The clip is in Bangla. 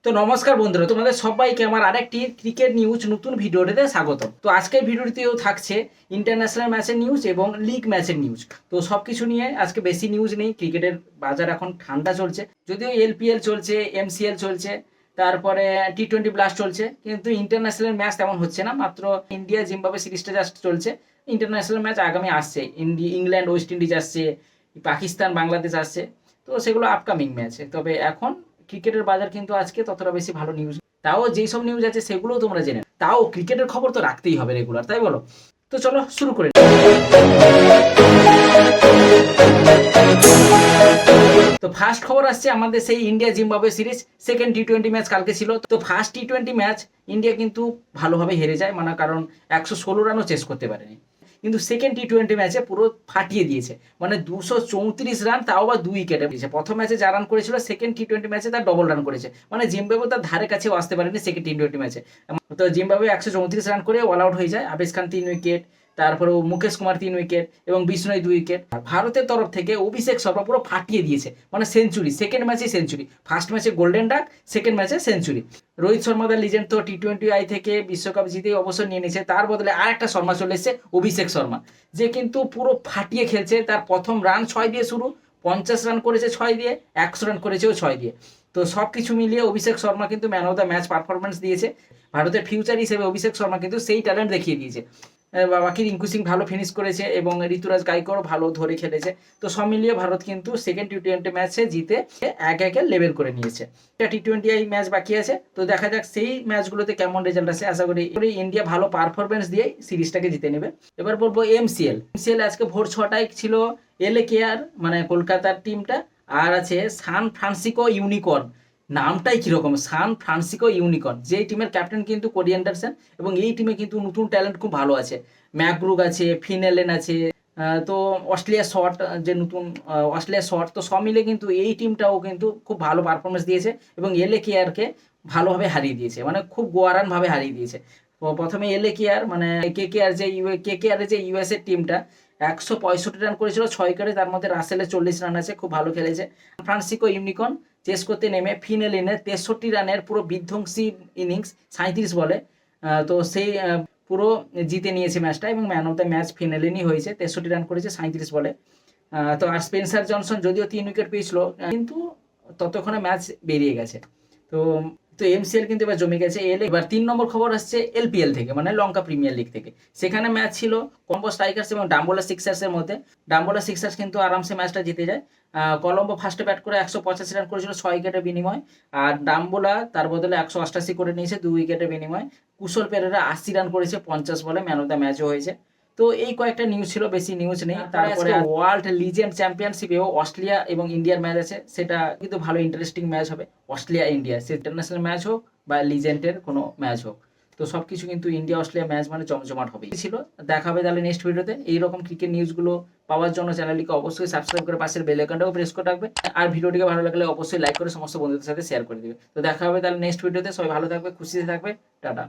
তো নমস্কার বন্ধুরা, তোমাদের সবাইকে আমার আরেকটি ক্রিকেট নিউজ নতুন ভিডিওটিতে স্বাগত। তো আজকের ভিডিওটিতেও থাকছে ইন্টারন্যাশনাল ম্যাচের নিউজ এবং লিগ ম্যাচের নিউজ। তো সবকিছু নিয়ে আজকে বেশি নিউজ নেই। ক্রিকেটের বাজার এখন ঠান্ডা চলছে, যদিও এলপিএল চলছে, এমসিএল চলছে, তারপরে টি-20 ব্লাস্ট চলছে, কিন্তু ইন্টারন্যাশনাল ম্যাচ তেমন হচ্ছে না। মাত্র ইন্ডিয়া জিম্বাবুয়ে সিরিজটা জাস্ট চলছে। ইন্টারন্যাশনাল ম্যাচ আগামী আসছে, ইংল্যান্ড ওয়েস্ট ইন্ডিজ আসছে, পাকিস্তান বাংলাদেশ আসছে। তো সেগুলো আপকামিং ম্যাচ। তবে এখন ক্রিকেটের বাজার কিন্তু আজকে ততটা বেশি ভালো নিউজ, তাও যেই সব নিউজ আছে সেগুলোও তোমরা জেনে, তাও ক্রিকেটের খবর তো রাখতেই হবে রেগুলার, তাই বলো? তো চলো শুরু করে। তো ফার্স্ট খবর আসছে আমাদের সেই ইন্ডিয়া জিম্বাবুয়ে সিরিজ। সেকেন্ড টি-20 ম্যাচ কালকে ছিল। তো ফার্স্ট টি-20 ম্যাচ ইন্ডিয়া কিন্তু ভালোভাবে হেরে যায়, মানে কারণ 116 রানও চেস করতে পারেনি। কিন্তু সেকেন্ড টি-20 ম্যাচে পুরো ফাটিয়ে দিয়েছে, মানে 234 রান, তাও বা 2 উইকেটে দিয়েছে। প্রথম ম্যাচে যা রান করেছিল সেকেন্ড টি-20 ম্যাচে তার ডবল রান করেছে, মানে জিম্বাবুয়ে তার ধারে কাছেও আসতে পারেনি সেকেন্ড টি-20 ম্যাচে। তো জিম্বাবুয়ে 134 রান করে অল আউট হয়ে যায়। আবেশ খান 3 উইকেট, তারপরে মুকেশ কুমার 3 উইকেট এবং বিষ্ণয় 2 উইকেট। ভারতের তরফ থেকে অভিষেক শর্মা পুরো ফাটিয়ে দিয়েছে, মানে সেঞ্চুরি, সেকেন্ড ম্যাচে সেঞ্চুরি, ফার্স্ট ম্যাচে গোল্ডেন ডাক, সেকেন্ড ম্যাচে সেঞ্চুরি। রোহিত শর্মা দা লিজেন্ড তো টি-20 থেকে বিশ্বকাপ জিতে অবসর নিয়ে নিয়েছে, তার বদলে আর একটা শর্মা চলে এসেছে, অভিষেক শর্মা, যে কিন্তু পুরো ফাটিয়ে খেলছে। তার প্রথম রান 6 দিয়ে শুরু, 50 রান করেছে 6 দিয়ে, 100 রান করেছেও 6 দিয়ে। তো সব কিছু মিলিয়ে অভিষেক শর্মা কিন্তু man of the match performance দিয়েছে। ভারতের ফিউচার হিসেবে অভিষেক শর্মা কিন্তু সেই ট্যালেন্ট দেখিয়ে দিয়েছে। বাকি রিঙ্কু সিং ভালো ফিনিশ করেছে এবং ঋতুরাজ গাইকোয়াড় ভালো ধরে খেলেছে। তো সব মিলিয়ে ভারত কিন্তু সেকেন্ড টি-20 ম্যাচে জিতে 1-1 লেভেল করে নিয়েছে। টি-20 ম্যাচ বাকি আছে, তো দেখা যাক সেই ম্যাচগুলোতে কেমন রেজাল্ট আসে। আশা করি ইন্ডিয়া ভালো পারফরমেন্স দিয়ে সিরিজটাকে জিতে নেবে। এবার বলবো এমসিএল আজকে ভোর 6টায় ছিল। এলকেআর মানে কলকাতার টিমটা, আর আছে সান ফ্রান্সিসকো ইউনিকর্ন। নামটাই কিরকম, সান ফ্রান্সিসকো ইউনিকর্ন। যেই টিমের ক্যাপ্টেন কিন্তু কোরি অ্যান্ডারসন, এবং এই টিমে কিন্তু নতুন ট্যালেন্ট খুব ভালো আছে। ম্যাকব্রুক আছে, ফিন এলেন আছে, তো অস্ট্রেলিয়া শট, যে নতুন অস্ট্রেলিয়া শট। তো সব মিলে কিন্তু এই টিমটাও কিন্তু খুব ভালো পারফরমেন্স দিয়েছে এবং এলকেআরকে ভালোভাবে হারিয়ে দিয়েছে, মানে খুব গোয়ারান ভাবে হারিয়ে দিয়েছে। তো প্রথমে এলকেআর মানে কেকেআর যে ইউএস এর টিমটা 165 রান করেছিল 6 উইকেটে, তার মধ্যে রাসেলের 40 রান আছে, খুব ভালো খেলেছে। ফ্রান্সিসকো ইউনিকর্ন চেস করতে নেমে ফিনেলিনের 63 রানের পুরো বিধ্বংসী ইনিংস 37 বলে, তো সেই পুরো জিতে নিয়েছে ম্যাচটা এবং ম্যান অফ দ্য ম্যাচ ফিনেলিনই হয়েছে। 63 রান করেছে 37 বলে। তো আর স্পেন্সার জনসন যদিও 3 উইকেট পেয়েছিল, কিন্তু ততক্ষণে ম্যাচ বেরিয়ে গেছে। তো তো এমসিএল কিন্তু এবার জমে গেছে। এবার 3 নম্বর খবর আসছে এলপিএল থেকে, মানে লঙ্কা প্রিমিয়ার লিগ থেকে। সেখানে ম্যাচ ছিল কলম্বো স্ট্রাইকার্স এবং ডাম্বোলা সিক্সার্স এর মধ্যে। ডাম্বোলা সিক্সার্স কিন্তু আরামসে ম্যাচটা জিতে যায়। কলম্বো ফার্স্টে ব্যাট করে 185 রান করেছিল 6 উইকেটের বিনিময়, আর ডাম্বোলা তার বদলে 188 করে নিয়েছে 2 উইকেটের বিনিময়। কুশল পেরেরা 80 রান করেছে 50 বলে, ম্যান অফ দ্য ম্যাচও হয়েছে। তো এই কয়েকটা নিউজ ছিল, বেশি নিউজ নেই। তারপরে ওয়ার্ল্ড লিজেন্ড চ্যাম্পিয়নশিপেও অস্ট্রেলিয়া এবং ইন্ডিয়ার ম্যাচ আছে, সেটা কিন্তু ভালো ইন্টারেস্টিং ম্যাচ হবে। অস্ট্রেলিয়া ইন্ডিয়া, সে ইন্টারন্যাশনাল ম্যাচ হোক বা লিজেন্ডের কোনো ম্যাচ হোক, তো সবকিছু কিন্তু ইন্ডিয়া অস্ট্রেলিয়া ম্যাচ মানে জমজমাট হবেই। ছিল দেখা হবে তাহলে নেক্সট ভিডিওতে। এইরকম ক্রিকেট নিউজগুলো পাওয়ার জন্য চ্যানেলটিকে অবশ্যই সাবস্ক্রাইব করে পাশের বেল আইকনটাও প্রেস করে রাখবে, আর ভিডিওটিকে ভালো লাগলে অবশ্যই লাইক করে সমস্ত বন্ধুদের সাথে শেয়ার করে দিবে। তো দেখা হবে তাহলে নেক্সট ভিডিওতে। সবাই ভালো থাকবে, খুশিতে থাকবে, টাটা।